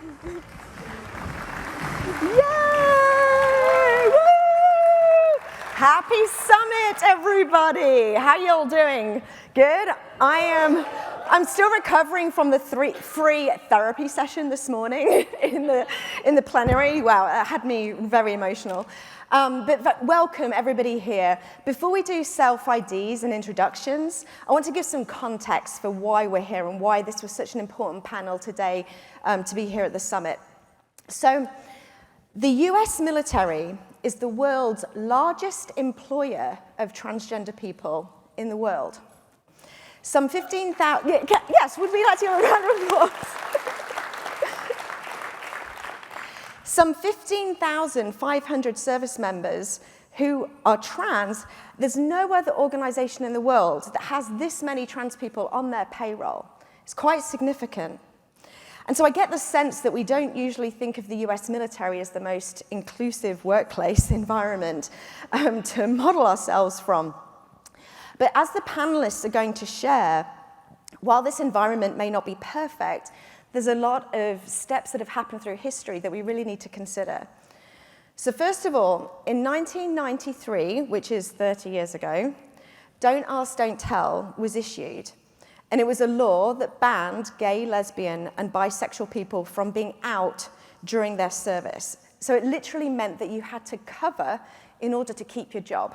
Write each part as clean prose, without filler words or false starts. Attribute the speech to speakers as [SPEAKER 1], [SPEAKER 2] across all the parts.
[SPEAKER 1] Yay! Woo! Happy Summit, everybody. How y'all doing? Good? I'm still recovering from the free therapy session this morning in the plenary. Wow, it had me very emotional. But welcome everybody here. Before we do self-IDs and introductions, I want to give some context for why we're here and why this was such an important panel today to be here at the summit. So, the US military is the world's largest employer of transgender people in the world. Some 15,000, yes, would we like to give a round of applause? Some 15,500 service members who are trans. There's no other organization in the world that has this many trans people on their payroll. It's quite significant. And so I get the sense that we don't usually think of the US military as the most inclusive workplace environment to model ourselves from. But as the panelists are going to share, while this environment may not be perfect, there's a lot of steps that have happened through history that we really need to consider. So first of all, in 1993, which is 30 years ago, Don't Ask, Don't Tell was issued. And it was a law that banned gay, lesbian, and bisexual people from being out during their service. So it literally meant that you had to cover in order to keep your job.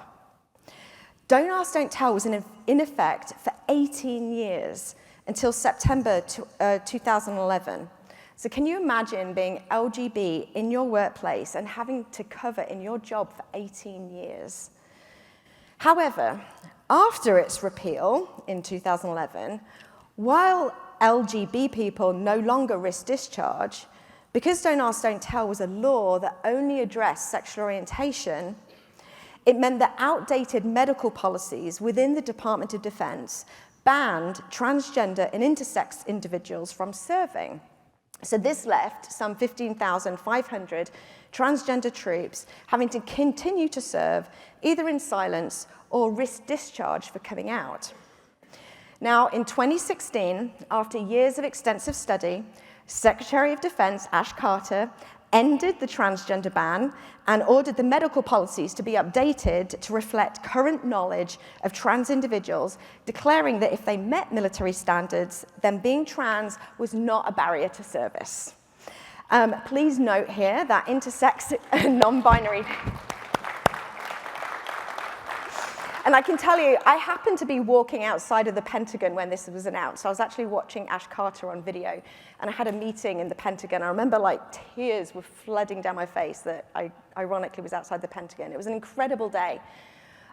[SPEAKER 1] Don't Ask, Don't Tell was in effect for 18 years until September 2011. So can you imagine being LGB in your workplace and having to cover in your job for 18 years? However, after its repeal in 2011, while LGB people no longer risk discharge, because Don't Ask, Don't Tell was a law that only addressed sexual orientation, it meant that outdated medical policies within the Department of Defense banned transgender and intersex individuals from serving. So this left some 15,500 transgender troops having to continue to serve either in silence or risk discharge for coming out. Now, in 2016, after years of extensive study, Secretary of Defense Ash Carter ended the transgender ban and ordered the medical policies to be updated to reflect current knowledge of trans individuals, declaring that if they met military standards, then being trans was not a barrier to service. Please note here that intersex and non-binary. And I can tell you, I happened to be walking outside of the Pentagon when this was announced. I was actually watching Ash Carter on video, and I had a meeting in the Pentagon. I remember tears were flooding down my face that I ironically was outside the Pentagon. It was an incredible day.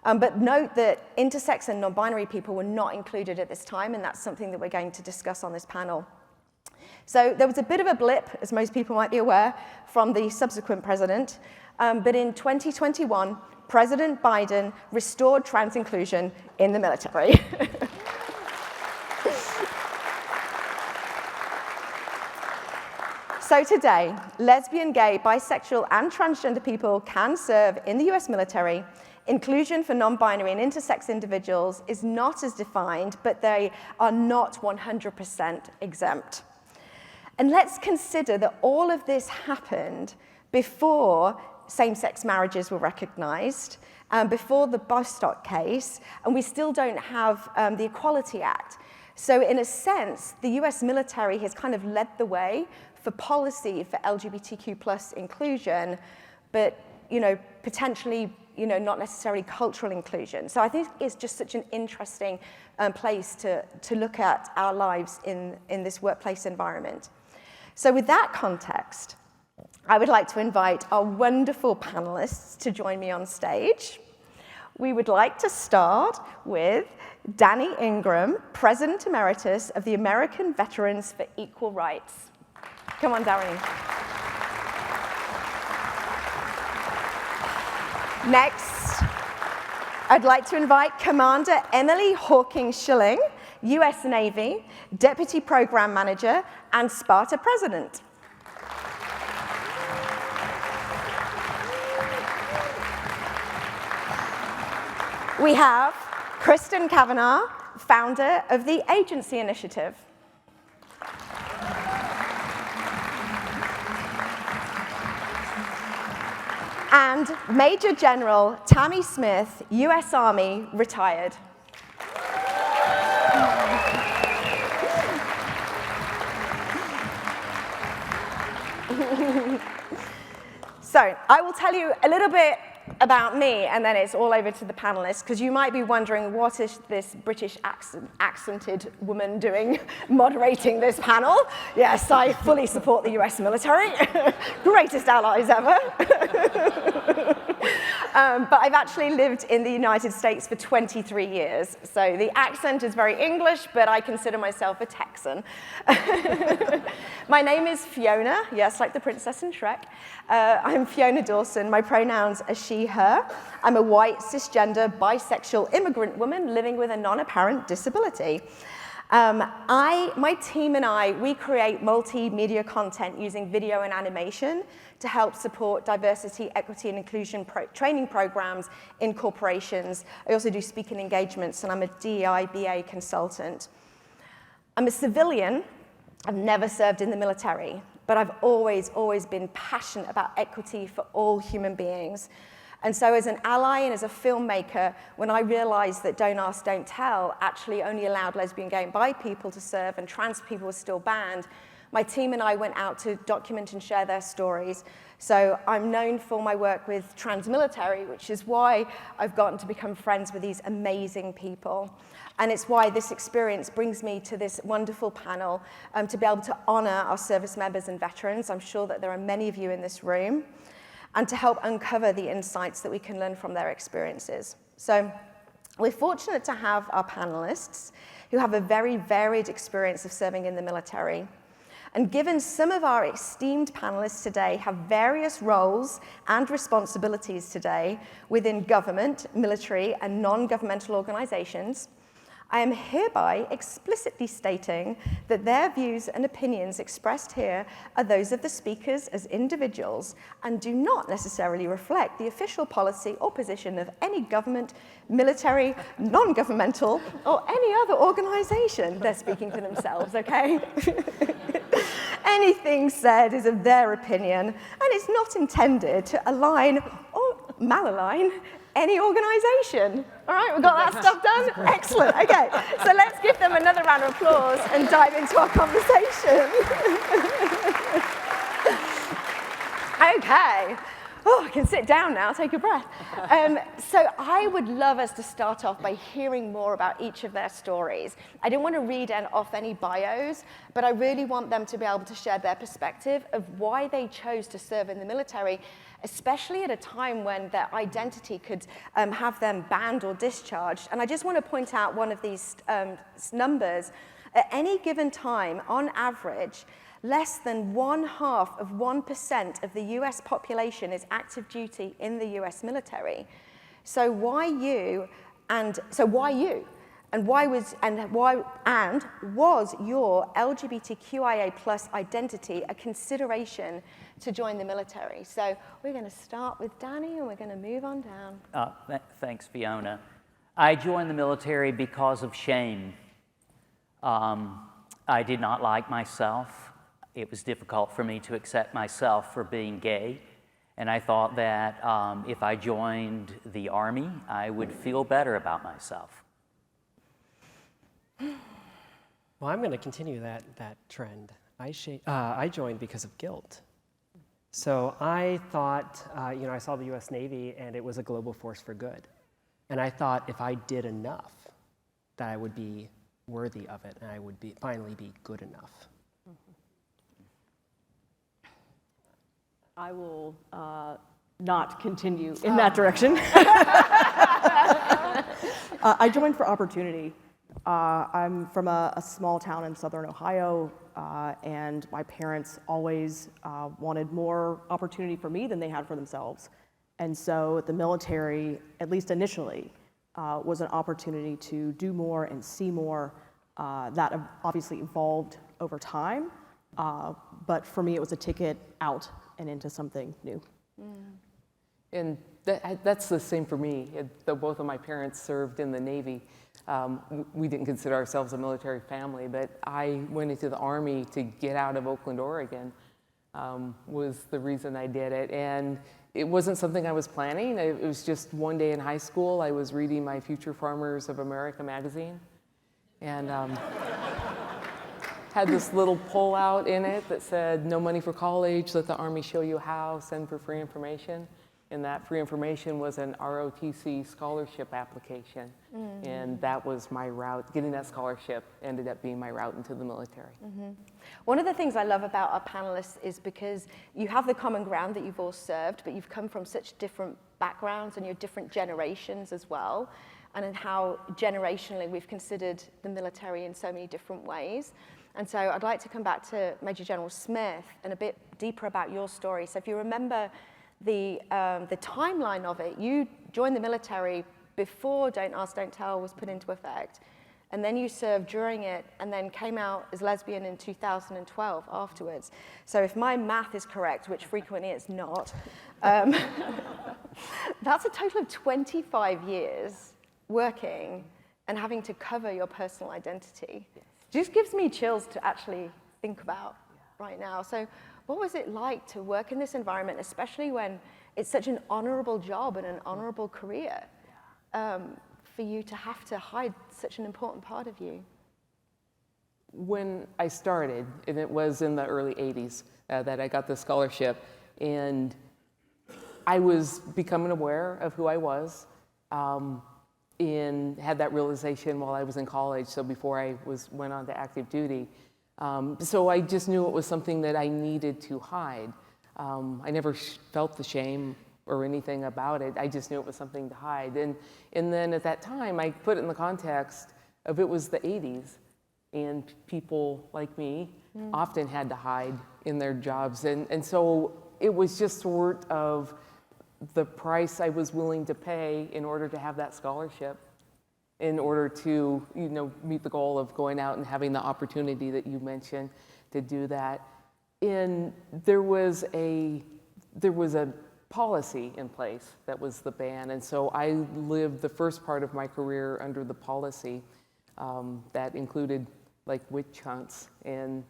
[SPEAKER 1] But note that intersex and non-binary people were not included at this time, and that's something that we're going to discuss on this panel. So there was a bit of a blip, as most people might be aware, from the subsequent president. But in 2021, President Biden restored trans inclusion in the military. So today, lesbian, gay, bisexual, and transgender people can serve in the US military. Inclusion for non-binary and intersex individuals is not as defined, but they are not 100% exempt. And let's consider that all of this happened before same-sex marriages were recognized, before the Bostock case, and we still don't have the Equality Act. So in a sense, the US military has kind of led the way for policy for LGBTQ+ inclusion, but potentially not necessarily cultural inclusion. So I think it's just such an interesting place to look at our lives in this workplace environment. So with that context, I would like to invite our wonderful panelists to join me on stage. We would like to start with Danny Ingram, President Emeritus of the American Veterans for Equal Rights. Come on, Danny. Next, I'd like to invite Commander Emily Hawking Schilling, US Navy, Deputy Program Manager and Sparta President. We have Kristen Kavanagh, founder of the Agency Initiative. and Major General Tammy Smith, U.S. Army, retired. So I will tell you a little bit about me, and then it's all over to the panelists, because you might be wondering, what is this British accented woman doing moderating this panel? Yes, I fully support the US military. Greatest allies ever. But I've actually lived in the United States for 23 years. So the accent is very English, but I consider myself a Texan. My name is Fiona, yes, like the princess in Shrek. I'm Fiona Dawson. My pronouns are she, her. I'm a white, cisgender, bisexual immigrant woman living with a non-apparent disability. My team and I, we create multimedia content using video and animation to help support diversity, equity, and inclusion training programs in corporations. I also do speaking engagements, and I'm a DEI BA consultant. I'm a civilian. I've never served in the military, but I've always been passionate about equity for all human beings. And so as an ally and as a filmmaker, when I realized that Don't Ask, Don't Tell actually only allowed lesbian, gay, and bi people to serve and trans people were still banned, my team and I went out to document and share their stories. So I'm known for my work with trans military, which is why I've gotten to become friends with these amazing people. And it's why this experience brings me to this wonderful panel to be able to honor our service members and veterans. I'm sure that there are many of you in this room, and to help uncover the insights that we can learn from their experiences. So we're fortunate to have our panelists who have a very varied experience of serving in the military. And given some of our esteemed panelists today have various roles and responsibilities today within government, military, and non-governmental organizations, I am hereby explicitly stating that their views and opinions expressed here are those of the speakers as individuals and do not necessarily reflect the official policy or position of any government, military, non-governmental, or any other organization. They're speaking for themselves, okay? Anything said is of their opinion, and it's not intended to align or malalign any organization. All right, we've got that stuff done? Excellent, okay. So let's give them another round of applause and dive into our conversation. Okay. Oh, I can sit down now, take a breath. So I would love us to start off by hearing more about each of their stories. I don't want to read off any bios, but I really want them to be able to share their perspective of why they chose to serve in the military, especially at a time when their identity could have them banned or discharged. And I just want to point out one of these numbers. At any given time, on average, less than 0.5% of the US population is active duty in the US military. So why you? And was your LGBTQIA+ identity a consideration to join the military? So we're going to start with Danny, and we're going to move on down.
[SPEAKER 2] Thanks, Fiona. I joined the military because of shame. I did not like myself. It was difficult for me to accept myself for being gay, and I thought that if I joined the Army, I would feel better about myself.
[SPEAKER 3] Well, I'm going to continue that trend. I joined because of guilt. So I thought, I saw the U.S. Navy, and it was a global force for good. And I thought if I did enough, that I would be worthy of it, and I would finally be good enough.
[SPEAKER 4] I will not continue in that direction.
[SPEAKER 5] I joined for opportunity. I'm from a small town in southern Ohio, and my parents always wanted more opportunity for me than they had for themselves. And so the military, at least initially, was an opportunity to do more and see more. That obviously evolved over time, but for me it was a ticket out and into something new.
[SPEAKER 6] And that's the same for me. Though both of my parents served in the Navy, we didn't consider ourselves a military family, but I went into the Army to get out of Oakland, Oregon, was the reason I did it. And it wasn't something I was planning. It was just one day in high school, I was reading my Future Farmers of America magazine, and had this little pull-out in it that said, no money for college, let the Army show you how, send for free information. And that free information was an ROTC scholarship application. And that was my route. Getting that scholarship ended up being my route into the military.
[SPEAKER 1] One of the things I love about our panelists is because you have the common ground that you've all served, but you've come from such different backgrounds and you're different generations as well, and in how generationally we've considered the military in so many different ways. And so I'd like to come back to Major General Smith and a bit deeper about your story. So if you remember the timeline of it, you joined the military before Don't Ask, Don't Tell was put into effect, and then you served during it, and then came out as lesbian in 2012 afterwards. So if my math is correct, which frequently it's not, that's a total of 25 years working and having to cover your personal identity. Just gives me chills to actually think about right now. So what was it like to work in this environment, especially when it's such an honorable job and an honorable career, for you to have to hide such an important part of you?
[SPEAKER 6] When I started, and it was in the early 80s that I got the scholarship, and I was becoming aware of who I was, and had that realization while I was in college, so before I went on to active duty. So I just knew it was something that I needed to hide. I never felt the shame or anything about it. I just knew it was something to hide. And then at that time, I put it in the context of it was the 80s, and people like me often had to hide in their jobs. And so it was just sort of the price I was willing to pay in order to have that scholarship, in order to, meet the goal of going out and having the opportunity that you mentioned to do that. And there was a policy in place that was the ban, and so I lived the first part of my career under the policy that included like witch hunts and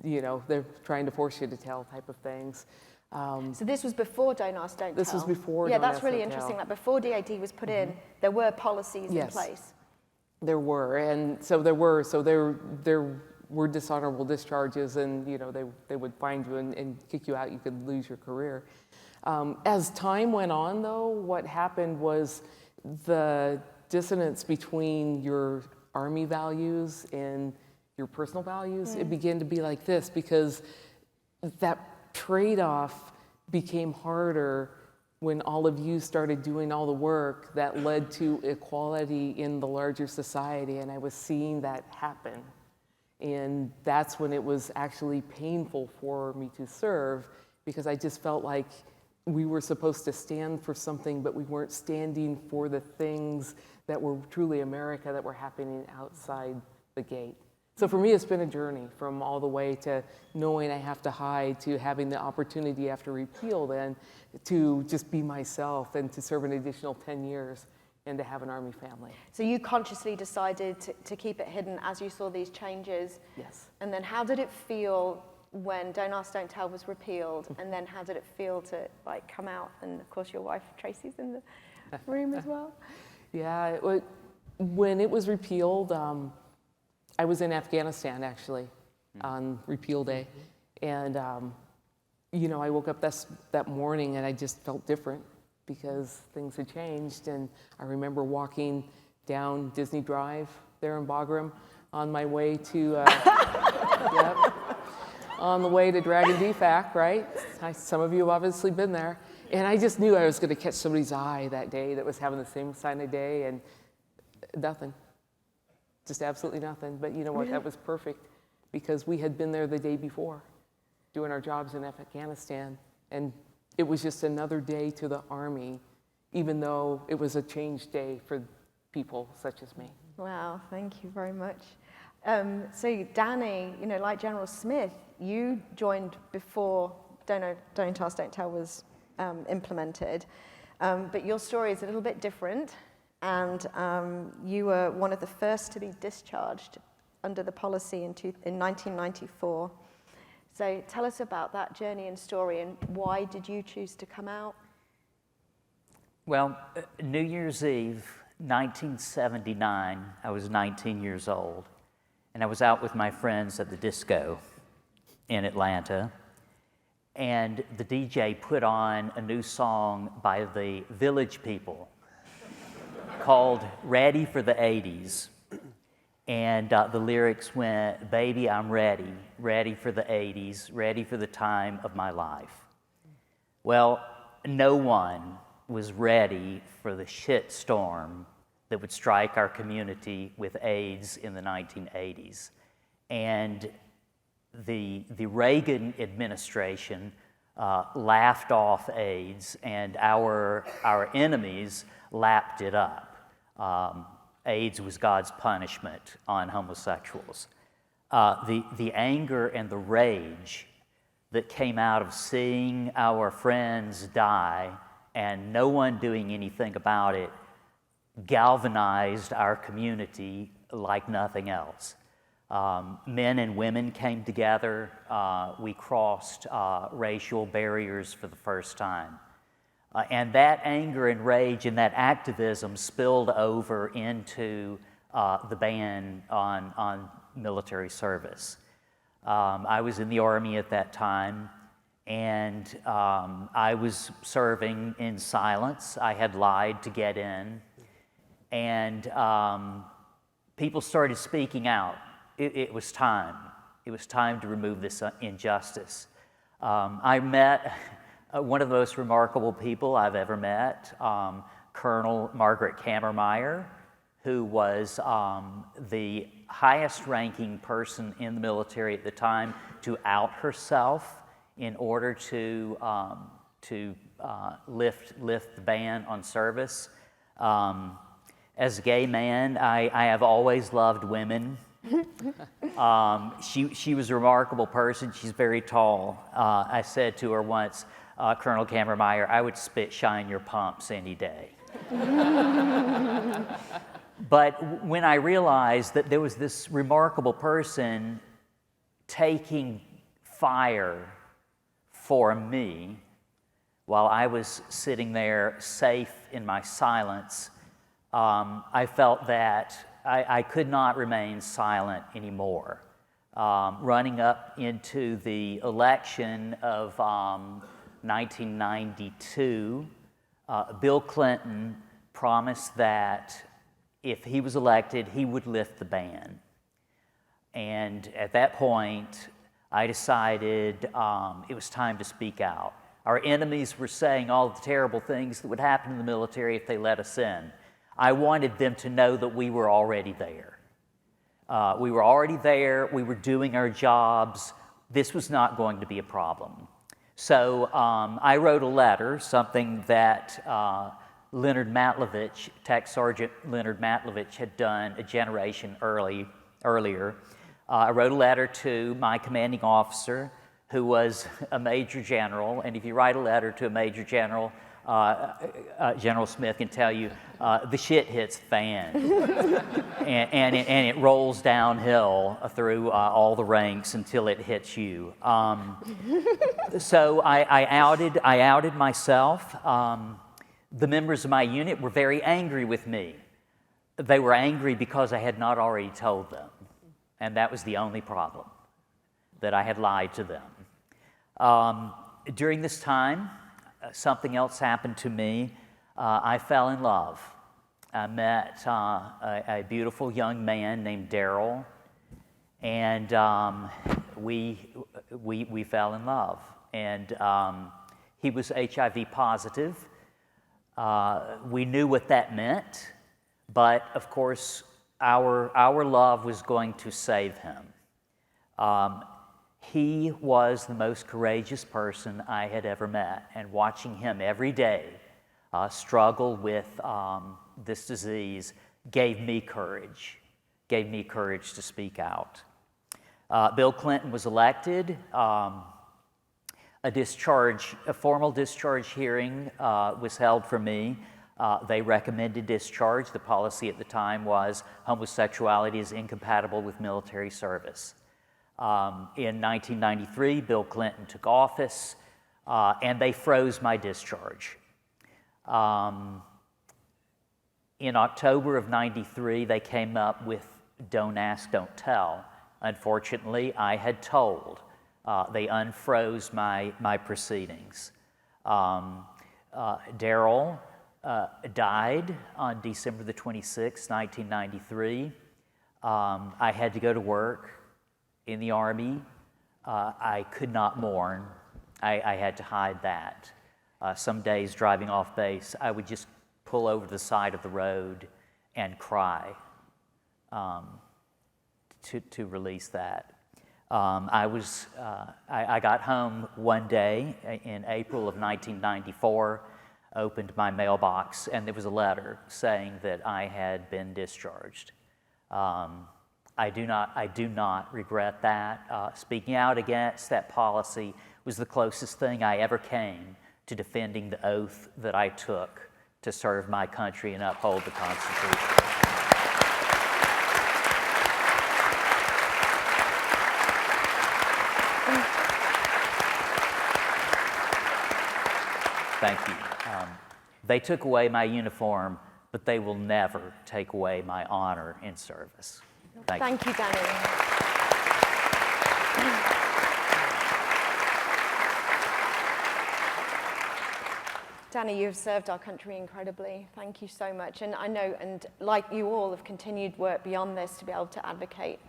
[SPEAKER 6] they're trying to force you to tell type of things.
[SPEAKER 1] So this was before Don't Ask, Don't Tell.
[SPEAKER 6] This was before
[SPEAKER 1] Yeah,
[SPEAKER 6] Don't
[SPEAKER 1] that's
[SPEAKER 6] Ask,
[SPEAKER 1] really
[SPEAKER 6] Don't
[SPEAKER 1] interesting.
[SPEAKER 6] Tell.
[SPEAKER 1] Like before DID was put in, there were policies in
[SPEAKER 6] Yes.
[SPEAKER 1] place.
[SPEAKER 6] There were, and so there were dishonorable discharges, and they would find you and kick you out. You could lose your career. As time went on, though, what happened was the dissonance between your Army values and your personal values. It began to be like this because that trade-off became harder when all of you started doing all the work that led to equality in the larger society, and I was seeing that happen. And that's when it was actually painful for me to serve, because I just felt like we were supposed to stand for something, but we weren't standing for the things that were truly America that were happening outside the gate. So for me, it's been a journey from all the way to knowing I have to hide, to having the opportunity after repeal then to just be myself and to serve an additional 10 years and to have an Army family.
[SPEAKER 1] So you consciously decided to keep it hidden as you saw these changes?
[SPEAKER 6] Yes.
[SPEAKER 1] And then how did it feel when Don't Ask, Don't Tell was repealed? And then how did it feel to come out? And of course your wife Tracy's in the room as well.
[SPEAKER 6] Yeah, when it was repealed, I was in Afghanistan actually on repeal day, and I woke up that morning and I just felt different because things had changed. And I remember walking down Disney Drive there in Bagram on my way to on the way to Dragon DFAC, right? Some of you have obviously been there, and I just knew I was going to catch somebody's eye that day that was having the same kind of day, and nothing. Just absolutely nothing. But you know what? That was perfect because we had been there the day before doing our jobs in Afghanistan. And it was just another day to the Army, even though it was a change day for people such as me.
[SPEAKER 1] Wow, thank you very much. So Danny, like General Smith, you joined before Don't Ask, Don't Tell was implemented. But your story is a little bit different. And you were one of the first to be discharged under the policy in 1994. So tell us about that journey and story, and why did you choose to come out?
[SPEAKER 2] Well, New Year's Eve, 1979, I was 19 years old, and I was out with my friends at the disco in Atlanta, and the DJ put on a new song by the Village People called Ready for the 80s. And the lyrics went, baby, I'm ready, ready for the 80s, ready for the time of my life. Well, no one was ready for the shit storm that would strike our community with AIDS in the 1980s. And the Reagan administration laughed off AIDS, and our enemies lapped it up. AIDS was God's punishment on homosexuals. The anger and the rage that came out of seeing our friends die and no one doing anything about it galvanized our community like nothing else. Men and women came together. We crossed racial barriers for the first time. And that anger and rage and that activism spilled over into the ban on military service. I was in the Army at that time, and I was serving in silence. I had lied to get in, and people started speaking out. It was time. It was time to remove this injustice. I met one of the most remarkable people I've ever met, Colonel Margaret Kammermeyer, who was the highest ranking person in the military at the time to out herself in order to lift the ban on service. As a gay man, I have always loved women. She was a remarkable person. She's very tall. I said to her once, Colonel Kammermeyer, I would spit shine your pumps any day. But when I realized that there was this remarkable person taking fire for me while I was sitting there safe in my silence, I felt that I could not remain silent anymore. Running up into the election of 1992, Bill Clinton promised that if he was elected, he would lift the ban. And at that point, I decided it was time to speak out. Our enemies were saying all the terrible things that would happen in the military if they let us in. I wanted them to know that we were already there. We were already there. We were doing our jobs. This was not going to be a problem. So I wrote a letter, something that Leonard Matlovich, Tech Sergeant Leonard Matlovich, had done a generation earlier. I wrote a letter to my commanding officer, who was a major general, and if you write a letter to a major general, General Smith can tell you the shit hits the fan, and it rolls downhill through all the ranks until it hits you. So I outed myself. The members of my unit were very angry with me. They were angry because I had not already told them, and that was the only problem, that I had lied to them. During this time, something else happened to me. I fell in love. I met a beautiful young man named Daryl, and we fell in love. And he was HIV positive. We knew what that meant, but of course, our love was going to save him. He was the most courageous person I had ever met, and watching him every day struggle with this disease gave me courage to speak out. Bill Clinton was elected. A formal discharge hearing was held for me. They recommended discharge. The policy at the time was homosexuality is incompatible with military service. In 1993, Bill Clinton took office, and they froze my discharge. In October of '93, they came up with Don't Ask, Don't Tell. Unfortunately, I had told. They unfroze my proceedings. Daryl died on December the 26th, 1993. I had to go to work in the Army. I could not mourn. I had to hide that. Some days driving off base, I would just pull over to the side of the road and cry to release that. I got home one day in April of 1994, opened my mailbox, and there was a letter saying that I had been discharged. I do not regret that. Speaking out against that policy was the closest thing I ever came to defending the oath that I took to serve my country and uphold the Constitution. Thank you. They took away my uniform, but they will never take away my honor in service.
[SPEAKER 1] Thank you, Danny. Danny, you've served our country incredibly. Thank you so much. And I know, and like you all, have continued work beyond this to be able to advocate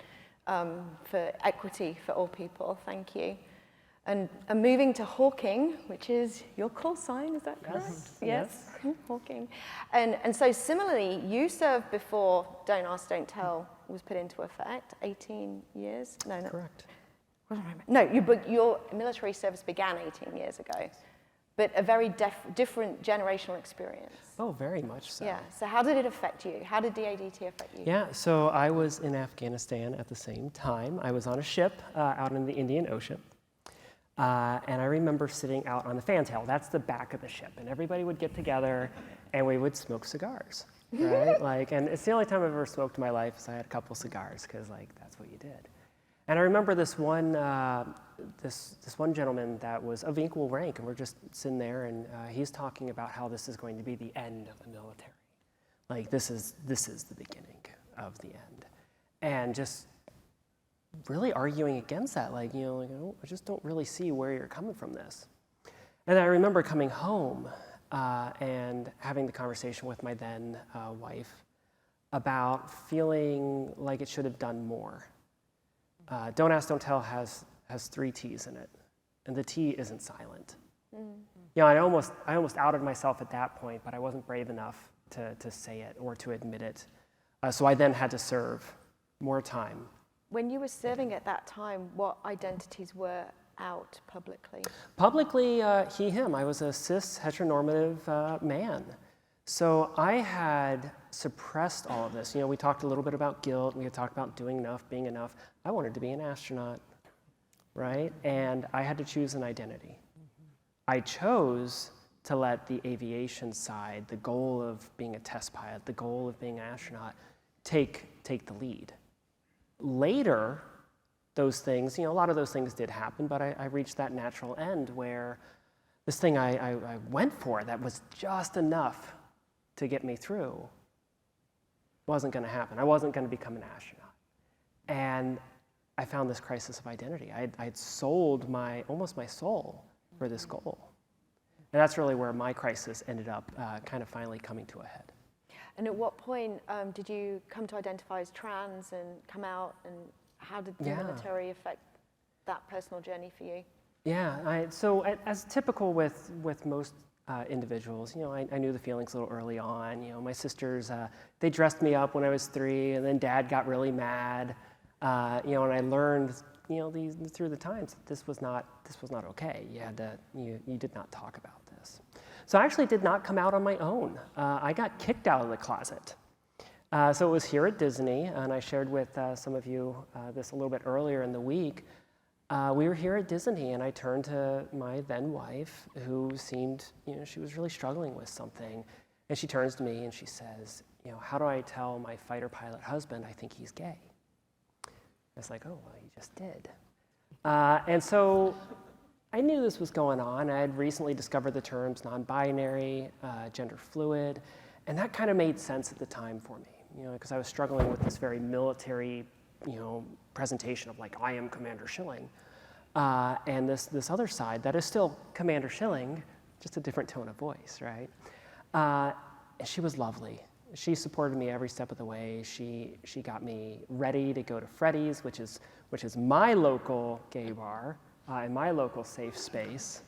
[SPEAKER 1] for equity for all people. Thank you. And moving to Hawking, which is your call sign, is that correct? Yes. Hawking. And so similarly, you served before Don't Ask, Don't Tell was put into effect, 18 years? No.
[SPEAKER 3] Correct.
[SPEAKER 1] No, but your military service began 18 years ago, but a very different generational experience.
[SPEAKER 3] Oh, very much so.
[SPEAKER 1] Yeah, so how did it affect you? How did DADT affect you?
[SPEAKER 3] Yeah, so I was in Afghanistan at the same time. I was on a ship out in the Indian Ocean. And I remember sitting out on the fantail. That's the back of the ship. And everybody would get together and we would smoke cigars, right? And it's the only time I've ever smoked in my life is I had a couple cigars because that's what you did. And I remember this one gentleman that was of equal rank, and we're just sitting there, and he's talking about how this is going to be the end of the military. Like this is the beginning of the end. And just really arguing against that, I just don't really see where you're coming from this. And I remember coming home and having the conversation with my then wife about feeling like it should have done more. Don't Ask, Don't Tell has 3 T's in it, and the T isn't silent. I almost outed myself at that point, but I wasn't brave enough to say it or to admit it. So I then had to serve more time.
[SPEAKER 1] When you were serving at that time, what identities were out publicly?
[SPEAKER 3] Publicly, he, him. I was a cis heteronormative man. So I had suppressed all of this. We talked a little bit about guilt. We had talked about doing enough, being enough. I wanted to be an astronaut, right? And I had to choose an identity. I chose to let the aviation side, the goal of being a test pilot, the goal of being an astronaut, take the lead. Later, those things, a lot of those things did happen, but I reached that natural end where this thing I went for that was just enough to get me through wasn't going to happen. I wasn't going to become an astronaut. And I found this crisis of identity. I'd sold almost my soul for this goal. And that's really where my crisis ended up kind of finally coming to a head.
[SPEAKER 1] And at what point did you come to identify as trans and come out, and how did the military affect that personal journey for you?
[SPEAKER 3] Yeah, so as typical with most individuals, I knew the feelings a little early on. My sisters, they dressed me up when I was 3, and then Dad got really mad. And I learned, through the times, that this was not okay. You did not talk about this. So I actually did not come out on my own. I got kicked out of the closet. So it was here at Disney, and I shared with some of you this a little bit earlier in the week. We were here at Disney, and I turned to my then wife, who seemed, she was really struggling with something. And she turns to me and she says, how do I tell my fighter pilot husband I think he's gay? was like, oh, well, you just did. And so I knew this was going on. I had recently discovered the terms non-binary, gender fluid, and that kind of made sense at the time for me, because I was struggling with this very military, presentation of like, I am Commander Schilling. And this other side that is still Commander Schilling, just a different tone of voice, right? And she was lovely. She supported me every step of the way. She got me ready to go to Freddy's, which is my local gay bar and my local safe space.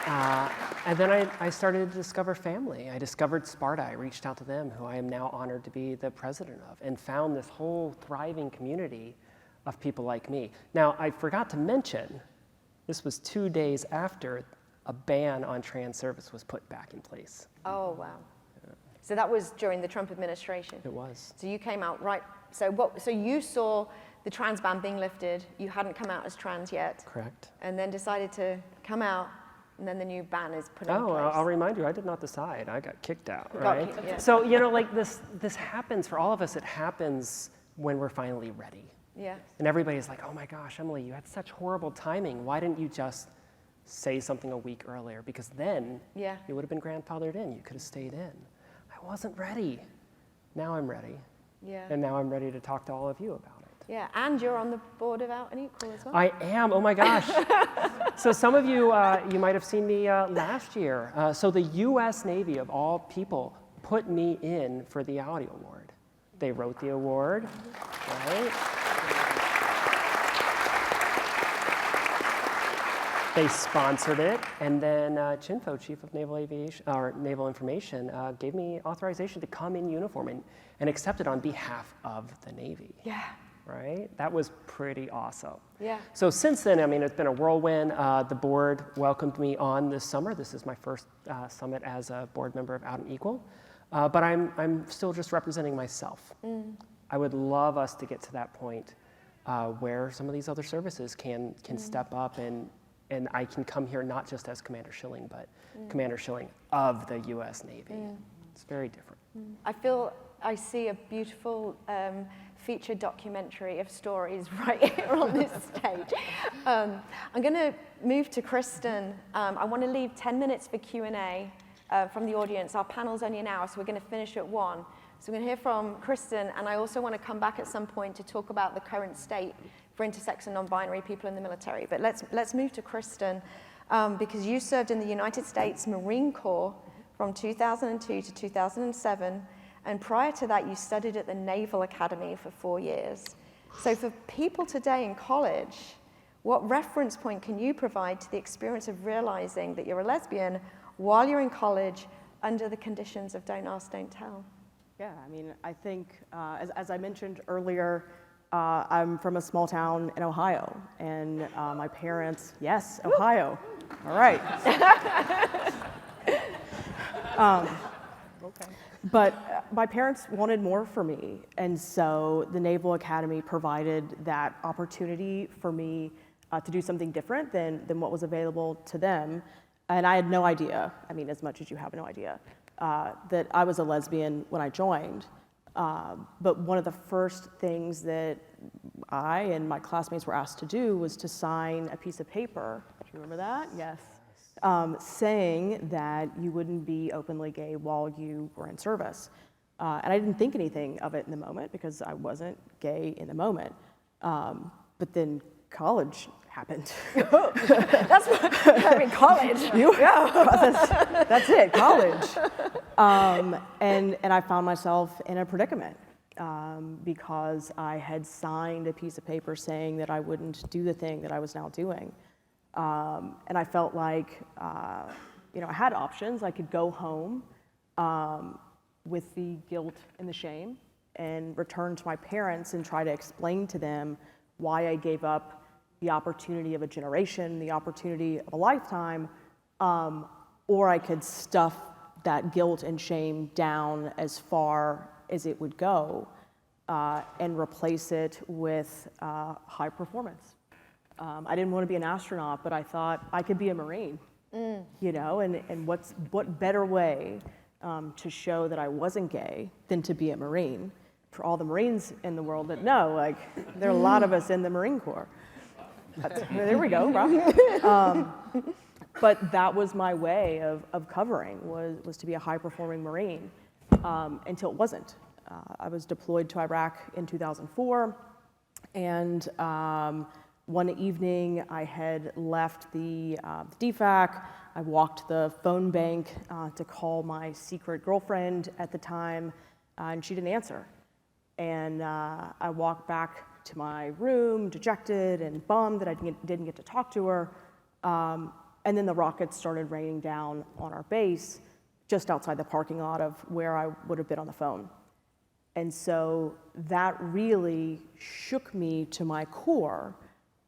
[SPEAKER 3] And then I started to discover family. I discovered Sparta. I reached out to them, who I am now honored to be the president of, and found this whole thriving community of people like me. Now, I forgot to mention, this was 2 days after a ban on trans service was put back in place.
[SPEAKER 1] Oh, wow. So that was during the Trump administration?
[SPEAKER 3] It was.
[SPEAKER 1] So you came out right, so you saw the trans ban being lifted, you hadn't come out as trans yet.
[SPEAKER 3] Correct.
[SPEAKER 1] And then decided to come out, and then the new ban is put in place.
[SPEAKER 3] Oh, I'll remind you, I did not decide. I got kicked out,
[SPEAKER 1] Got
[SPEAKER 3] right?
[SPEAKER 1] kicked, yeah.
[SPEAKER 3] So, like this happens for all of us. It happens when we're finally ready.
[SPEAKER 1] Yeah.
[SPEAKER 3] And everybody's like, oh my gosh, Emily, you had such horrible timing. Why didn't you just say something a week earlier? Because then you would have been grandfathered in. You could have stayed in. I wasn't ready. Now I'm ready.
[SPEAKER 1] Yeah.
[SPEAKER 3] And now I'm ready to talk to all of you about it.
[SPEAKER 1] Yeah, and you're on the board of Out and Equal as well.
[SPEAKER 3] I am, oh my gosh. So some of you, you might have seen me last year. So the US Navy, of all people, put me in for the Audi Award. They wrote the award, right? They sponsored it, and then CHINFO, Chief of Naval Aviation or Naval Information, gave me authorization to come in uniform and accept it on behalf of the Navy.
[SPEAKER 1] Yeah.
[SPEAKER 3] Right? That was pretty awesome.
[SPEAKER 1] Yeah.
[SPEAKER 3] So since then, it's been a whirlwind. The board welcomed me on this summer. This is my first summit as a board member of Out and Equal, but I'm still just representing myself. I would love us to get to that point where some of these other services can step up and I can come here not just as Commander Schilling, but Commander Schilling of the U.S. Navy. It's very different.
[SPEAKER 1] I feel I see a beautiful feature documentary of stories right here on this stage. I'm going to move to Kristen. I want to leave 10 minutes for Q&A from the audience. Our panel's only an hour, so we're going to finish at 1. So we're going to hear from Kristen, and I also want to come back at some point to talk about the current state for intersex and non-binary people in the military. But let's move to Kristen, because you served in the United States Marine Corps from 2002 to 2007, and prior to that, you studied at the Naval Academy for 4 years. So for people today in college, what reference point can you provide to the experience of realizing that you're a lesbian while you're in college under the conditions of Don't Ask, Don't Tell?
[SPEAKER 5] Yeah, I think, as I mentioned earlier, I'm from a small town in Ohio, and my parents, yes, Ohio, all right.
[SPEAKER 1] Okay.
[SPEAKER 5] But my parents wanted more for me, and so the Naval Academy provided that opportunity for me to do something different than what was available to them, and I had no idea, as much as you have no idea, that I was a lesbian when I joined. But one of the first things that I and my classmates were asked to do was to sign a piece of paper. Do you remember that? Yes. Saying that you wouldn't be openly gay while you were in service. And I didn't think anything of it in the moment because I wasn't gay in the moment. But then college happened.
[SPEAKER 1] That's college.
[SPEAKER 5] That's it, college. And I found myself in a predicament because I had signed a piece of paper saying that I wouldn't do the thing that I was now doing. And I felt like, I had options. I could go home with the guilt and the shame and return to my parents and try to explain to them why I gave up the opportunity of a generation, the opportunity of a lifetime, or I could stuff that guilt and shame down as far as it would go and replace it with high performance. I didn't want to be an astronaut, but I thought I could be a Marine, and what better way to show that I wasn't gay than to be a Marine? for all the Marines in the world that know, like, there are a lot of us in the Marine Corps. There we go, Rob. But that was my way of covering, was to be a high-performing Marine, until it wasn't. I was deployed to Iraq in 2004, and one evening I had left the DFAC. I walked the phone bank to call my secret girlfriend at the time, and she didn't answer. And I walked back to my room, dejected and bummed that I didn't get to talk to her. And then the rockets started raining down on our base, just outside the parking lot of where I would have been on the phone. And so that really shook me to my core,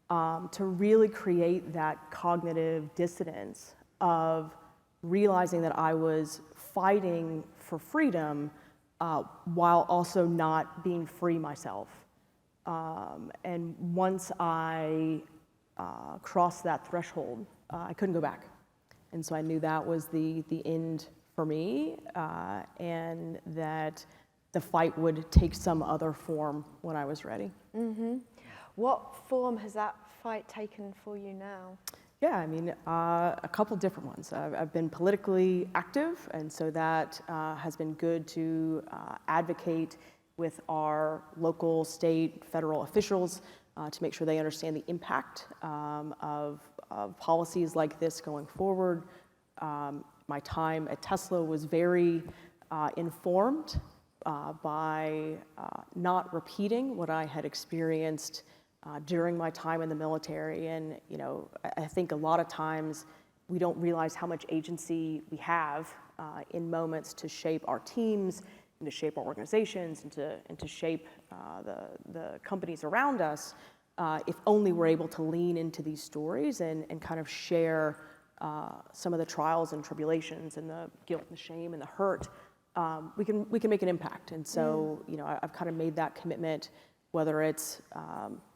[SPEAKER 5] to really create that cognitive dissonance of realizing that I was fighting for freedom while also not being free myself. And once I crossed that threshold, I couldn't go back. And so I knew that was the end for me, and that the fight would take some other form when I was ready.
[SPEAKER 1] Mm-hmm. What form has that fight taken for you now?
[SPEAKER 5] Yeah, I mean, a couple different ones. I've been politically active, and so that has been good to advocate with our local, state, federal officials to make sure they understand the impact of policies like this going forward. My time at Tesla was very informed by not repeating what I had experienced during my time in the military. And, you know, I think a lot of times we don't realize how much agency we have in moments to shape our teams, and to shape our organizations, and to shape the companies around us, if only we're able to lean into these stories and kind of share some of the trials and tribulations and the guilt and the shame and the hurt. We can make an impact. And so, you know, I've kind of made that commitment, whether it's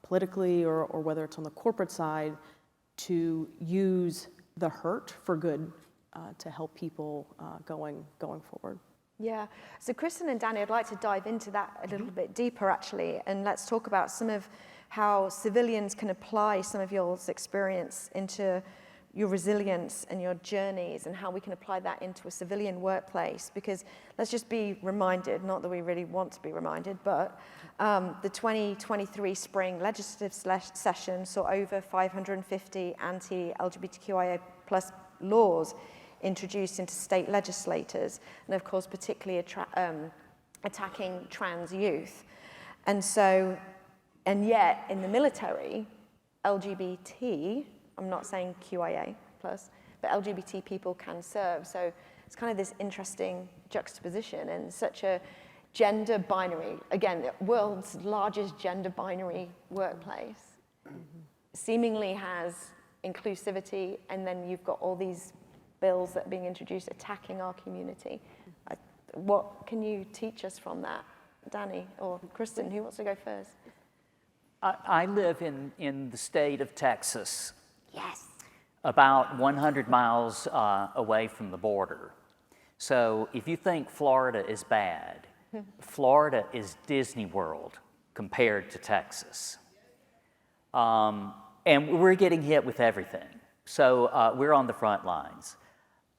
[SPEAKER 5] politically or whether it's on the corporate side, to use the hurt for good to help people going forward.
[SPEAKER 1] Yeah. So Kristen and Danny, I'd like to dive into that a little bit deeper, actually, and let's talk about some of how civilians can apply some of your experience into your resilience and your journeys, and how we can apply that into a civilian workplace. Because let's just be reminded, not that we really want to be reminded, but the 2023 spring legislative session saw over 550 anti-LGBTQIA+ laws introduced into state legislators, and of course particularly attacking trans youth. And so, and yet in the military, LGBT, I'm not saying QIA+, but LGBT people can serve. So it's kind of this interesting juxtaposition, and such a gender binary, again, the world's largest gender binary workplace, seemingly has inclusivity, and then you've got all these bills that are being introduced attacking our community. What can you teach us from that, Danny or Kristen? Who wants to go first?
[SPEAKER 2] I live in the state of Texas.
[SPEAKER 1] Yes.
[SPEAKER 2] About 100 miles away from the border. So if you think Florida is bad, Florida is Disney World compared to Texas. And we're getting hit with everything. So we're on the front lines.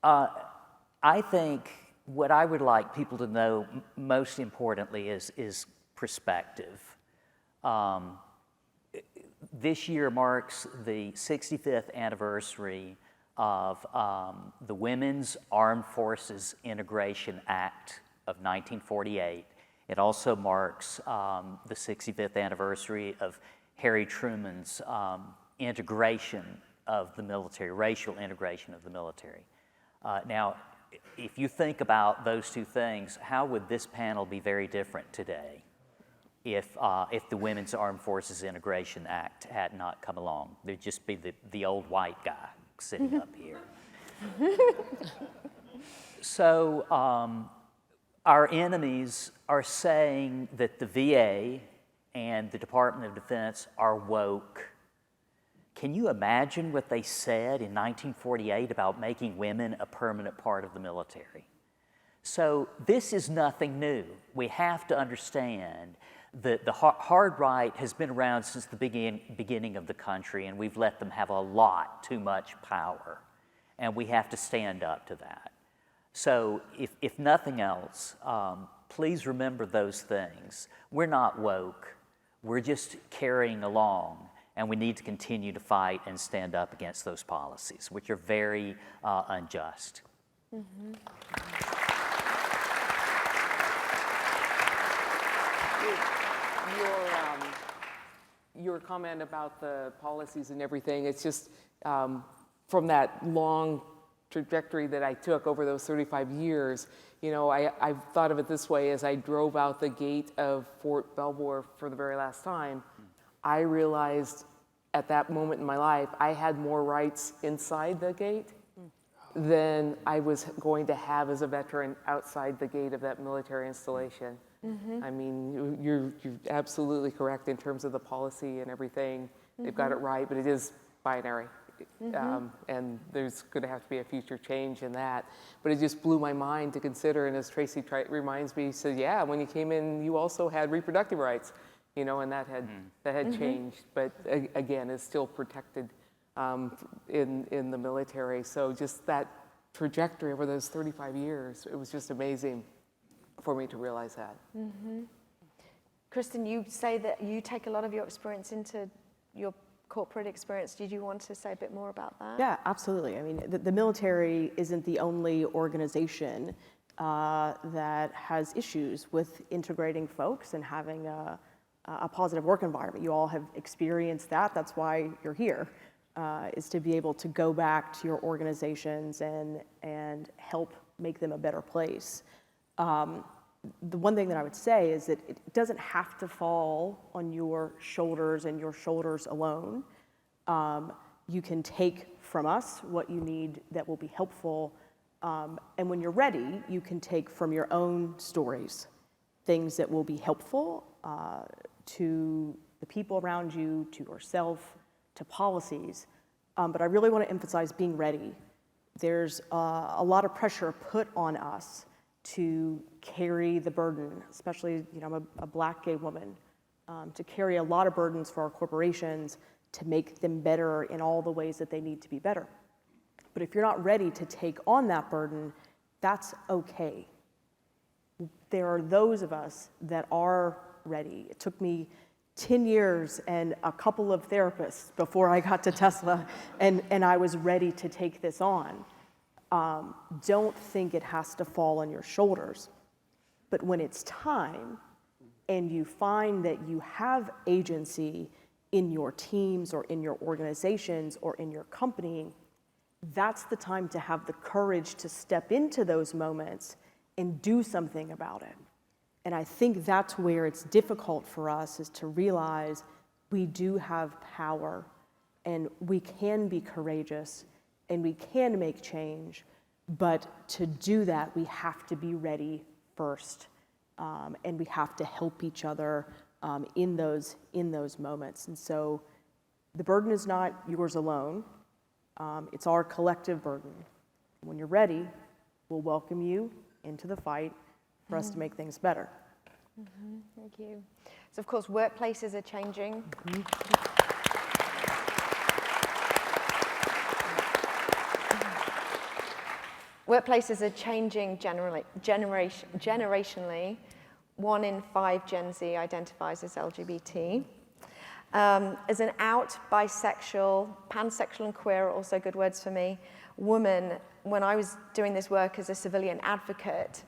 [SPEAKER 2] I think what I would like people to know most importantly is perspective. This year marks the 65th anniversary of the Women's Armed Forces Integration Act of 1948. It also marks the 65th anniversary of Harry Truman's integration of the military, racial integration of the military. Now, if you think about those two things, how would this panel be very different today if the Women's Armed Forces Integration Act had not come along? There'd just be the old white guy sitting up here. So our enemies are saying that the VA and the Department of Defense are woke. Can you imagine what they said in 1948 about making women a permanent part of the military? So this is nothing new. We have to understand that the hard right has been around since the beginning of the country, and we've let them have a lot too much power, and we have to stand up to that. So if nothing else, please remember those things. We're not woke. We're just carrying along, and we need to continue to fight and stand up against those policies, which are very unjust.
[SPEAKER 6] Your comment about the policies and everything, it's just from that long trajectory that I took over those 35 years, you know, I've thought of it this way: as I drove out the gate of Fort Belvoir for the very last time, I realized at that moment in my life, I had more rights inside the gate than I was going to have as a veteran outside the gate of that military installation. I mean, you're absolutely correct in terms of the policy and everything. They've got it right, but it is binary. And there's going to have to be a future change in that. But it just blew my mind to consider, and as Tracy reminds me, he said, yeah, when you came in, you also had reproductive rights, you know, and that had changed. But again, it's still protected in the military. So just that trajectory over those 35 years, it was just amazing for me to realize that.
[SPEAKER 1] Kristen, you say that you take a lot of your experience into your corporate experience. Did you want to say a bit more about that?
[SPEAKER 5] Yeah, absolutely. I mean, the military isn't the only organization that has issues with integrating folks and having a positive work environment. You all have experienced that. That's why you're here, is to be able to go back to your organizations and help make them a better place. The one thing that I would say is that it doesn't have to fall on your shoulders and your shoulders alone. You can take from us what you need that will be helpful. And when you're ready, you can take from your own stories things that will be helpful to the people around you, to yourself, to policies. But I really want to emphasize being ready. There's a lot of pressure put on us to carry the burden, especially, you know, I'm a Black gay woman, to carry a lot of burdens for our corporations to make them better in all the ways that they need to be better. But if you're not ready to take on that burden, that's okay. There are those of us that are ready. It took me 10 years and a couple of therapists before I got to Tesla, and I was ready to take this on. Don't think it has to fall on your shoulders. But when it's time and you find that you have agency in your teams or in your organizations or in your company, that's the time to have the courage to step into those moments and do something about it. And I think that's where it's difficult for us, is to realize we do have power and we can be courageous and we can make change, but to do that, we have to be ready first, and we have to help each other in those moments. And so the burden is not yours alone. It's our collective burden. When you're ready, we'll welcome you into the fight for us to make things better.
[SPEAKER 1] Thank you. So, of course, workplaces are changing. Workplaces are changing generationally. 1 in 5 Gen Z identifies as LGBT. As an out, bisexual, pansexual and queer are also good words for me, woman, when I was doing this work as a civilian advocate,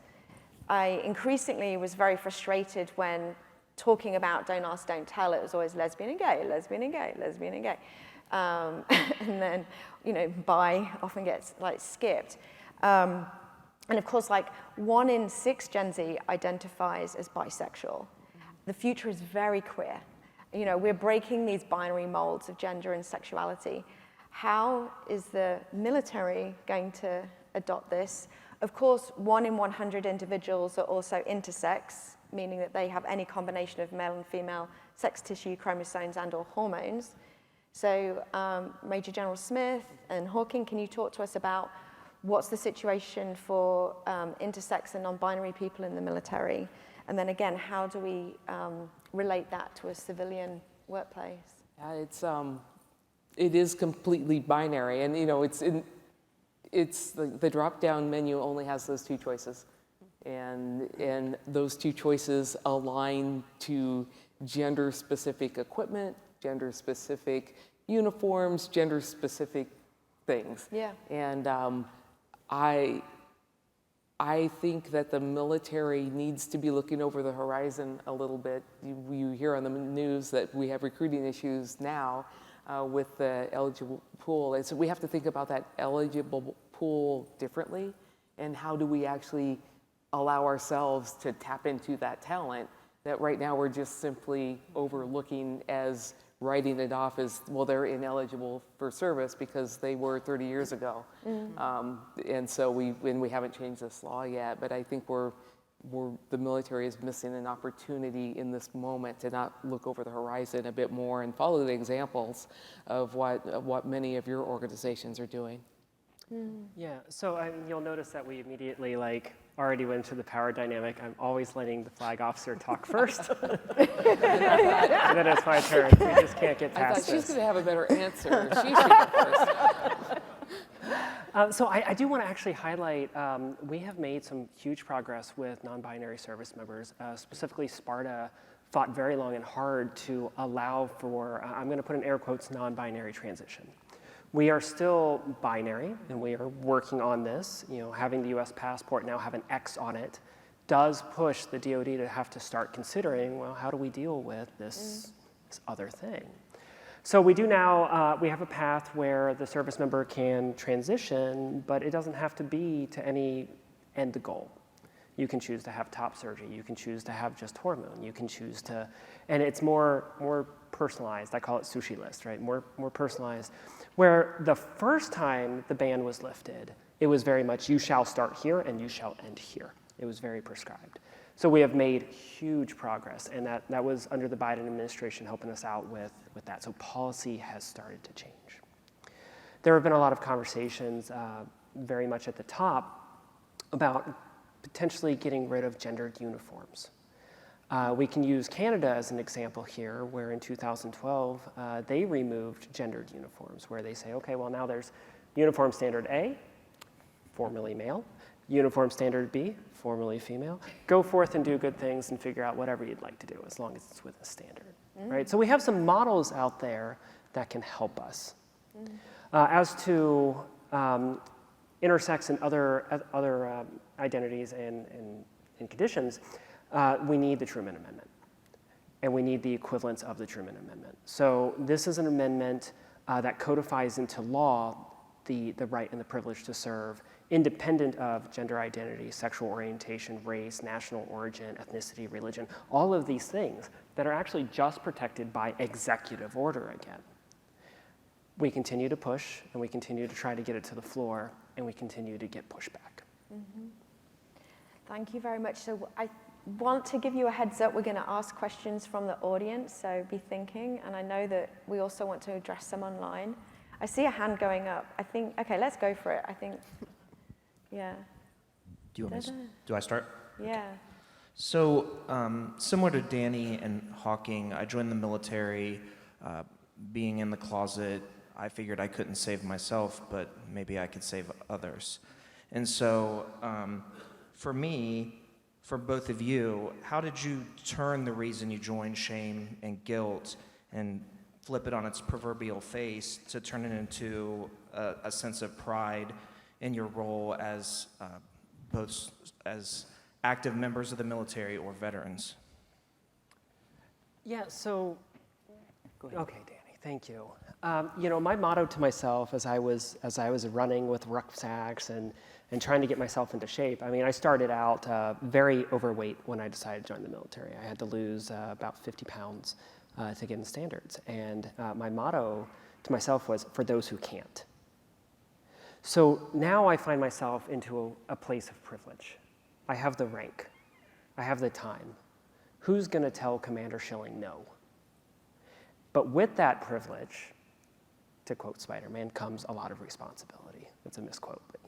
[SPEAKER 1] I increasingly was very frustrated when talking about Don't Ask, Don't Tell, it was always lesbian and gay, lesbian and gay, lesbian and gay. And then, you know, bi often gets like skipped. And of course, like 1 in 6 Gen Z identifies as bisexual. The future is very queer. You know, we're breaking these binary molds of gender and sexuality. How is the military going to adopt this? Of course, 1 in 100 individuals are also intersex, meaning that they have any combination of male and female sex tissue, chromosomes, and/or hormones. So, Major General Smith and Hawking, can you talk to us about what's the situation for intersex and non-binary people in the military? And then again, how do we relate that to a civilian workplace?
[SPEAKER 6] Yeah, it is completely binary, and it's the drop-down menu only has those two choices, and those two choices align to gender-specific equipment, gender-specific uniforms, gender-specific things.
[SPEAKER 1] Yeah.
[SPEAKER 6] And I think that the military needs to be looking over the horizon a little bit. You hear on the news that we have recruiting issues now with the eligible pool. And so we have to think about that eligible pool differently, and how do we actually allow ourselves to tap into that talent that right now we're just simply overlooking as writing it off as, well, they're ineligible for service because they were 30 years ago. And so we haven't changed this law yet, but I think the military is missing an opportunity in this moment to not look over the horizon a bit more and follow the examples of what many of your organizations are doing.
[SPEAKER 3] Yeah, so you'll notice that we immediately already went to the power dynamic. I'm always letting the flag officer talk first. And then it's my turn. We just can't get
[SPEAKER 6] I
[SPEAKER 3] past
[SPEAKER 6] thought she's
[SPEAKER 3] this.
[SPEAKER 6] going to have a better answer. She should go first.
[SPEAKER 3] So I do want to actually highlight, we have made some huge progress with non-binary service members. Specifically, Sparta fought very long and hard to allow for, I'm going to put in air quotes, non-binary transition. We are still binary, and we are working on this. Having the U.S. passport now have an X on it does push the DoD to have to start considering, well, how do we deal with this other thing? So we do now, we have a path where the service member can transition, but it doesn't have to be to any end goal. You can choose to have top surgery. You can choose to have just hormone. You can choose to, and it's more personalized. I call it sushi list, right? More personalized. Where the first time the ban was lifted, it was very much you shall start here and you shall end here. It was very prescribed. So we have made huge progress, and that was under the Biden administration helping us out with that. So policy has started to change. There have been a lot of conversations very much at the top about potentially getting rid of gendered uniforms. We can use Canada as an example here, where in 2012, they removed gendered uniforms, where they say, okay, well, now there's Uniform Standard A, formerly male, Uniform Standard B, formerly female. Go forth and do good things and figure out whatever you'd like to do, as long as it's within a standard, right? So we have some models out there that can help us. As to intersex and other identities and conditions, we need the Truman Amendment, and we need the equivalence of the Truman Amendment. So this is an amendment that codifies into law the right and the privilege to serve, independent of gender identity, sexual orientation, race, national origin, ethnicity, religion, all of these things that are actually just protected by executive order again. We continue to push, and we continue to try to get it to the floor, and we continue to get pushback.
[SPEAKER 1] Thank you very much. So I want to give you a heads up. We're going to ask questions from the audience, so be thinking. And I know that we also want to address some online. I see a hand going up. I think, okay, let's go for it. I think, yeah.
[SPEAKER 7] Do I start?
[SPEAKER 1] Yeah.
[SPEAKER 7] So similar to Danny and Hawking, I joined the military. Being in the closet, I figured I couldn't save myself, but maybe I could save others. And so for me, for both of you, how did you turn the reason you joined shame and guilt and flip it on its proverbial face to turn it into a sense of pride in your role as both as active members of the military or veterans?
[SPEAKER 3] Yeah, so, okay, Danny, thank you. My motto to myself as I was running with rucksacks and trying to get myself into shape, I started out very overweight when I decided to join the military. I had to lose about 50 pounds to get in standards. And my motto to myself was, for those who can't. So now I find myself into a place of privilege. I have the rank. I have the time. Who's going to tell Commander Schilling no? But with that privilege, to quote Spider-Man, comes a lot of responsibility. It's a misquote, but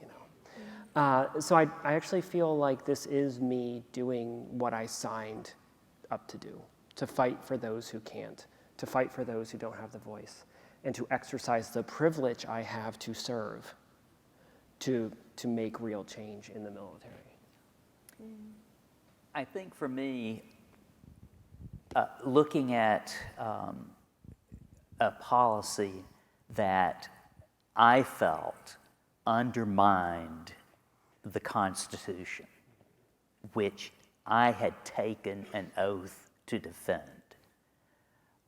[SPEAKER 3] So I actually feel like this is me doing what I signed up to do, to fight for those who can't, to fight for those who don't have the voice, and to exercise the privilege I have to serve, to make real change in the military.
[SPEAKER 2] I think for me, looking at a policy that I felt undermined the Constitution, which I had taken an oath to defend,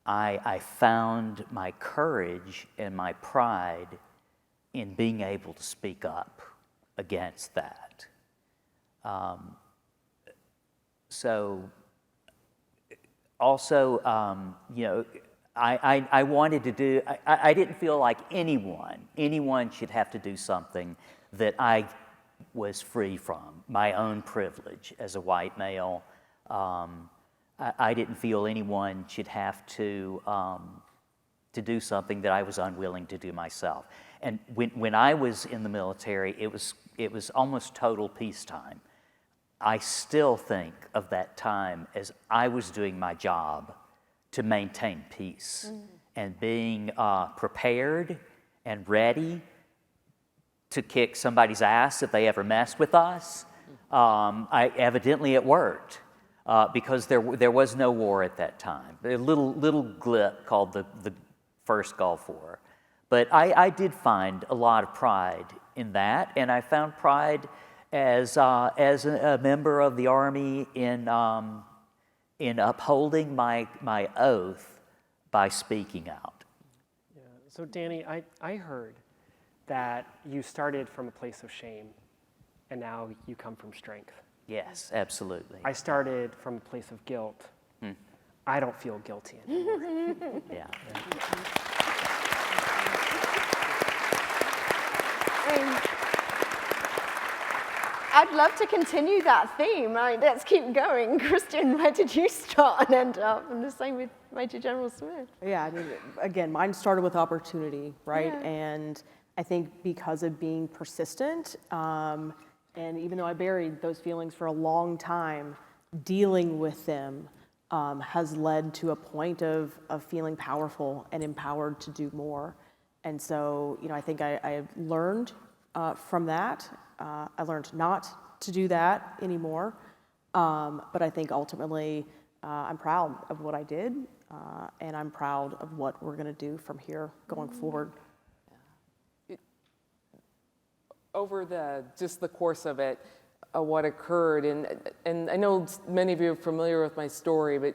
[SPEAKER 2] I found my courage and my pride in being able to speak up against that. So also, you know, I wanted to do, I didn't feel like anyone should have to do something that I was free from, my own privilege as a white male. I didn't feel anyone should have to do something that I was unwilling to do myself. And when I was in the military, it was almost total peacetime. I still think of that time as I was doing my job to maintain peace and being prepared and ready to kick somebody's ass if they ever messed with us. Evidently it worked because there was no war at that time. A little glip called the First Gulf War. But I did find a lot of pride in that, and I found pride as a member of the Army in upholding my oath by speaking out.
[SPEAKER 3] Yeah. So Danny, I heard that you started from a place of shame, and now you come from strength.
[SPEAKER 2] Yes, absolutely.
[SPEAKER 3] I started from a place of guilt. I don't feel guilty anymore.
[SPEAKER 2] Yeah.
[SPEAKER 1] I'd love to continue that theme. Let's keep going. Christian, where did you start and end up? And the same with Major General Smith.
[SPEAKER 5] Yeah, I mean, again, mine started with opportunity, right?
[SPEAKER 1] Yeah.
[SPEAKER 5] And I think because of being persistent, and even though I buried those feelings for a long time, dealing with them has led to a point of feeling powerful and empowered to do more. And so, you know, I think I have learned from that. I learned not to do that anymore. But I think ultimately I'm proud of what I did, and I'm proud of what we're going to do from here going forward.
[SPEAKER 6] Over just the course of it, what occurred, and I know many of you are familiar with my story, but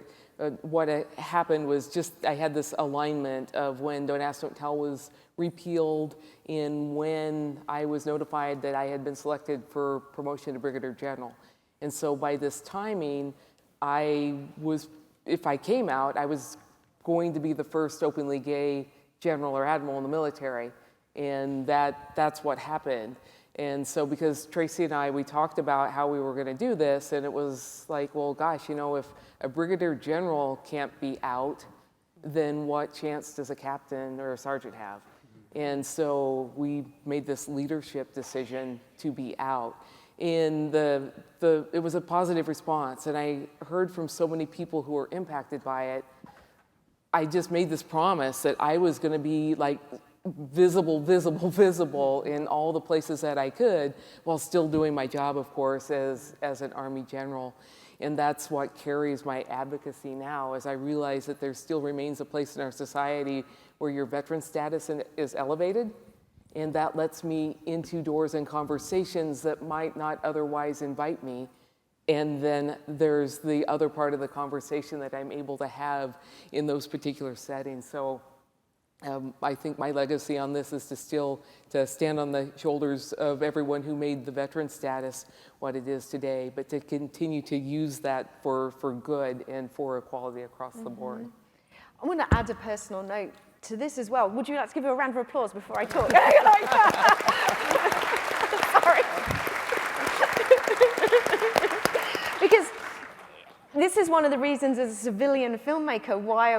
[SPEAKER 6] what happened was just I had this alignment of when Don't Ask, Don't Tell was repealed and when I was notified that I had been selected for promotion to Brigadier General. And so by this timing, if I came out, I was going to be the first openly gay general or admiral in the military. And that's what happened. And so because Tracy and I, we talked about how we were going to do this, and it was like, well, gosh, you know, if a brigadier general can't be out, then what chance does a captain or a sergeant have? And so we made this leadership decision to be out. And it was a positive response, and I heard from so many people who were impacted by it. I just made this promise that I was going to be like visible in all the places that I could, while still doing my job, of course, as an Army general. And that's what carries my advocacy now, as I realize that there still remains a place in our society where your veteran status is elevated, and that lets me into doors and conversations that might not otherwise invite me. And then there's the other part of the conversation that I'm able to have in those particular settings. So I think my legacy on this is to stand on the shoulders of everyone who made the veteran status what it is today, but to continue to use that for good and for equality across the board.
[SPEAKER 1] I want to add a personal note to this as well. Would you like to give you a round of applause before I talk? Sorry. Because this is one of the reasons as a civilian filmmaker why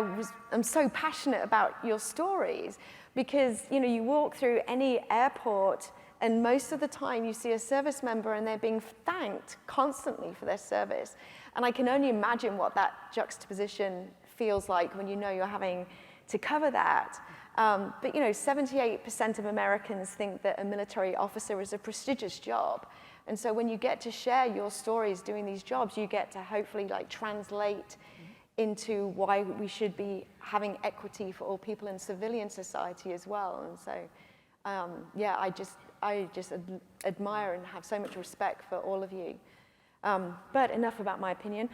[SPEAKER 1] I'm so passionate about your stories. Because, you know, you walk through any airport And most of the time you see a service member and they're being thanked constantly for their service. And I can only imagine what that juxtaposition feels like when you know you're having to cover that. But 78% of Americans think that a military officer is a prestigious job. And so when you get to share your stories doing these jobs, you get to hopefully translate into why we should be having equity for all people in civilian society as well. And so, I just admire and have so much respect for all of you. But enough about my opinion.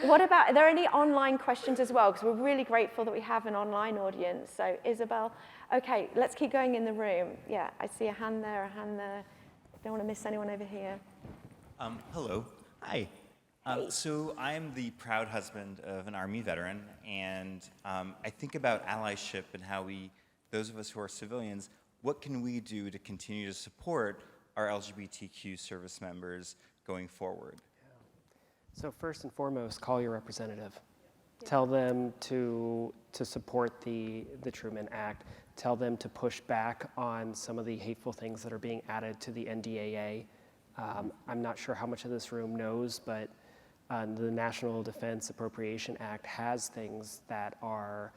[SPEAKER 1] What about, are there any online questions as well? Because we're really grateful that we have an online audience. So Isabel, okay, let's keep going in the room. Yeah, I see a hand there, a hand there. Don't want to miss anyone over here.
[SPEAKER 8] Hello. Hi. So I'm the proud husband of an Army veteran, and I think about allyship and how those of us who are civilians, what can we do to continue to support our LGBTQ service members going forward?
[SPEAKER 3] So first and foremost, call your representative. Tell them to support the Truman Act. Tell them to push back on some of the hateful things that are being added to the NDAA. I'm not sure how much of this room knows, but the National Defense Appropriation Act has things that are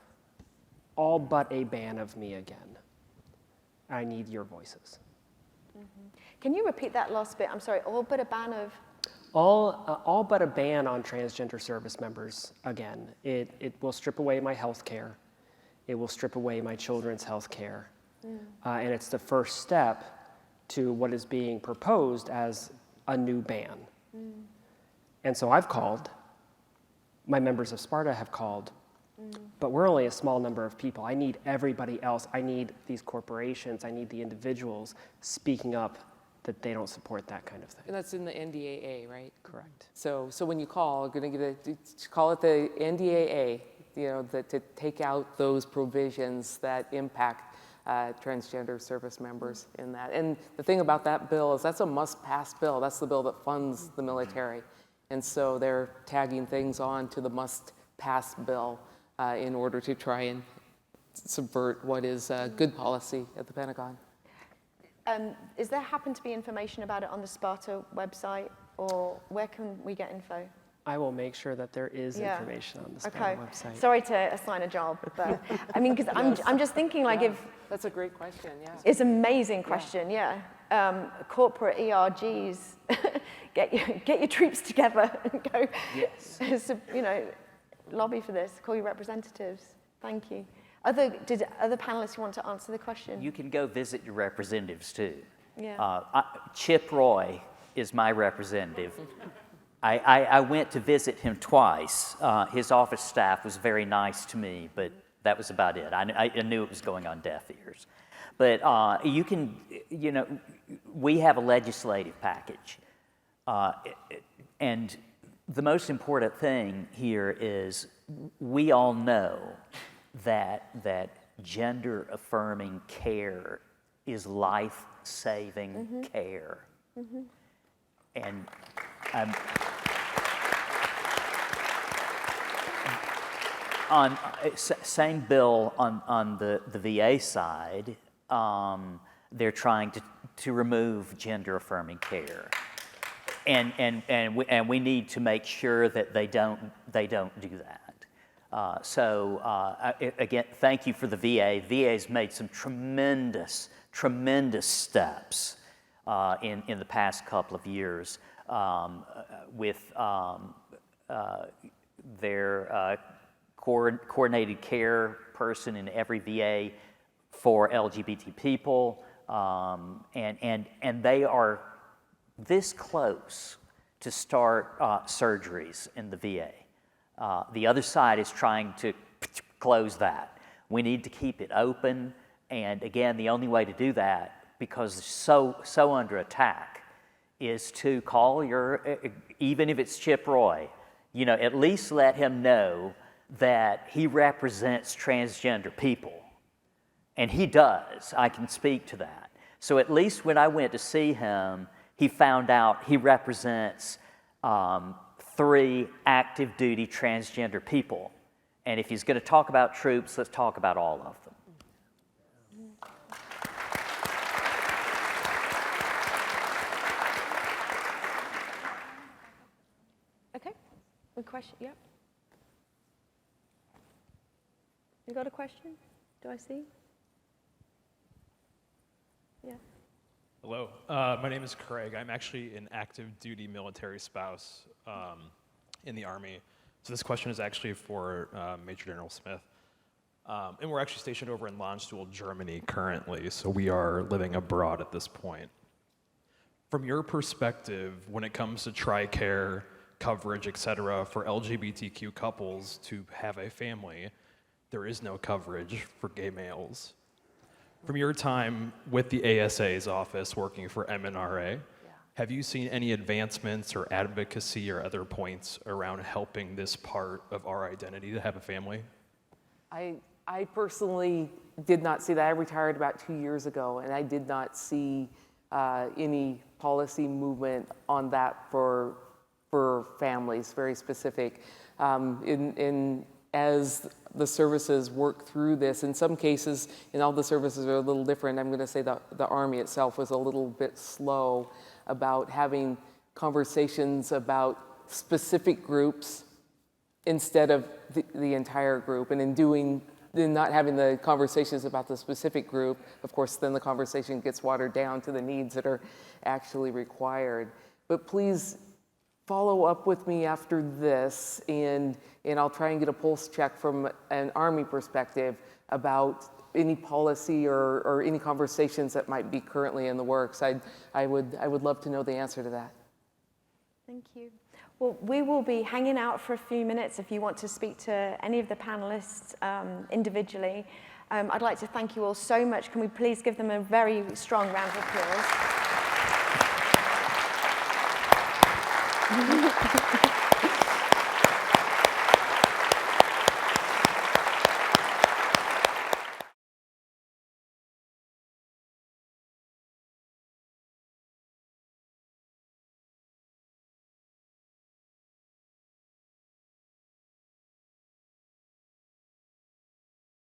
[SPEAKER 3] all but a ban of me again. I need your voices.
[SPEAKER 1] Can you repeat that last bit? I'm sorry, all but a ban of?
[SPEAKER 3] All but a ban on transgender service members again. It will strip away my health care. It will strip away my children's health care. And it's the first step to what is being proposed as a new ban. And so I've called, my members of Sparta have called, but we're only a small number of people. I need everybody else. I need these corporations, I need the individuals speaking up that they don't support that kind of thing.
[SPEAKER 6] And that's in the NDAA, right?
[SPEAKER 3] Correct.
[SPEAKER 6] So when you call, call it the NDAA, to take out those provisions that impact transgender service members in that. And the thing about that bill is that's a must-pass bill. That's the bill that funds the military. And so they're tagging things on to the must-pass bill in order to try and subvert what is good policy at the Pentagon.
[SPEAKER 1] Is there happen to be information about it on the Sparta website, or where can we get info?
[SPEAKER 3] I will make sure that there is information on the Sparta website.
[SPEAKER 1] Sorry to assign a job, but I mean, because I'm just thinking if
[SPEAKER 6] That's a great question, yeah.
[SPEAKER 1] it's an amazing question, corporate ERGs, get your troops together and go.
[SPEAKER 2] Yes.
[SPEAKER 1] Lobby for this. Call your representatives. Thank you. Did other panelists want to answer the question?
[SPEAKER 2] You can go visit your representatives too.
[SPEAKER 1] Yeah.
[SPEAKER 2] Chip Roy is my representative. I went to visit him twice. His office staff was very nice to me, but that was about it. I knew it was going on deaf ears. But we have a legislative package. And the most important thing here is we all know that gender-affirming care is life-saving care. And on same bill on the VA side, they're trying to remove gender-affirming care, and we need to make sure that they don't do that. Again, thank you for the VA. VA's made some tremendous steps in the past couple of years with their coordinated care person in every VA for LGBT people, and they are this close to start surgeries in the VA. The other side is trying to close that. We need to keep it open, and again, the only way to do that, because it's so under attack, is to call even if it's Chip Roy, at least let him know that he represents transgender people. And he does. I can speak to that. So at least when I went to see him, he found out he represents 3 active duty transgender people. And if he's going to talk about troops, let's talk about all of them.
[SPEAKER 1] question? Yep. You got a question? Do I see? Yeah.
[SPEAKER 9] Hello, my name is Craig. I'm actually an active duty military spouse in the Army. So this question is actually for Major General Smith. And we're actually stationed over in Landstuhl, Germany currently, so we are living abroad at this point. From your perspective, when it comes to TRICARE, coverage, et cetera, for LGBTQ couples to have a family, there is no coverage for gay males. From your time with the ASA's office working for MNRA, have you seen any advancements or advocacy or other points around helping this part of our identity to have a family?
[SPEAKER 6] I personally did not see that. I retired about 2 years ago, and I did not see any policy movement on that for families, very specific. As the services work through this, in some cases, and all the services are a little different, I'm going to say the Army itself was a little bit slow about having conversations about specific groups instead of the entire group. And in not having the conversations about the specific group, of course, then the conversation gets watered down to the needs that are actually required. But please follow up with me after this, and I'll try and get a pulse check from an Army perspective about any policy or any conversations that might be currently in the works. I would love to know the answer to that.
[SPEAKER 1] Thank you. Well, we will be hanging out for a few minutes if you want to speak to any of the panelists individually. I'd like to thank you all so much. Can we please give them a very strong round of applause?